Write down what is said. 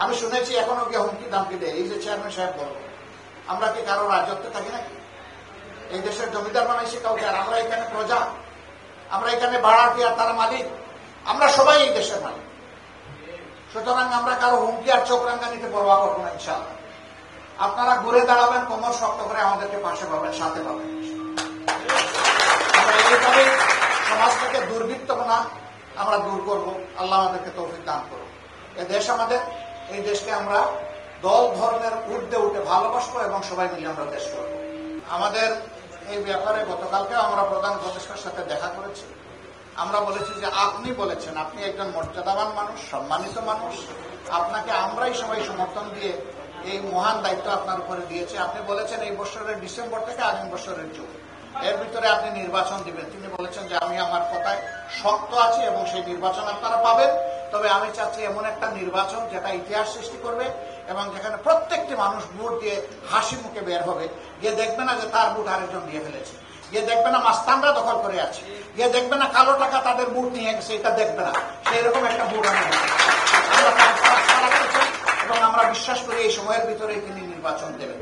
আমি শুনেছি এখনো কি হুমকি দামকি দেয়। এই যে চেয়ারম্যান সাহেব বলবো, আমরা কি কারো রাজত্বে থাকি নাকি? এই দেশের জমিদার বানাইছে কাউকে, আর আমরা এখানে প্রজা, আমরা এখানে ভাড়াটি আর তারা মালিক, আমরা সবাই এই দেশের মালিক। সুতরাং আমরা কারো হুমকি আর চোখ রাঙ্গানিতে পরোয়া করবো না ইনশাআল্লাহ। আপনারা ঘুরে দাঁড়াবেন, কোমর শক্ত করে আমাদেরকে পাশে পাবেন, সাথে পাবেন। আমরা এইভাবে সমাজ থেকে দুর্বৃত্তপনা আমরা দূর করব। আল্লাহ আমাদেরকে তৌফিক দান করুন। এই দেশ আমাদের, এই দেশকে আমরা দল ধর্মের ঊর্ধ্বে উঠে ভালোবাসবো এবং সবাই মিলে আমরা দেশ করবো। আমাদের এই ব্যাপারে গতকালকেও আমরা প্রধান উপদেষ্টার সাথে দেখা করেছি। আমরা বলেছি যে আপনি বলেছেন আপনি একজন মর্যাদাবান মানুষ, সম্মানিত মানুষ, আপনাকে আমরাই সবাই সমর্থন দিয়ে এই মহান দায়িত্ব আপনার উপরে দিয়েছে। আপনি বলেছেন এই বছরের ডিসেম্বর থেকে আগামী বছরের জুন এর ভিতরে আপনি নির্বাচন দিবেন। তিনি বলেছেন যে আমি আমার কথায় শক্ত আছি এবং সেই নির্বাচন আপনারা পাবেন। তবে আমি চাচ্ছি এমন একটা নির্বাচন যেটা ইতিহাস সৃষ্টি করবে এবং যেখানে প্রত্যেকটি মানুষ ভোট দিয়ে হাসি মুখে বের হবে, গিয়ে দেখবে না যে তার ভোট আরেকজন দিয়ে ফেলেছে, গিয়ে দেখবে না মাস্তানরা দখল করে আছে, গিয়ে দেখবে না কালো টাকা তাদের ভোট নিয়ে গেছে, এটা দেখবে না। সেই রকম একটা ভোট আমরা এবং আমরা বিশ্বাস করি এই সময়ের ভিতরে তিনি নির্বাচন দেবেন।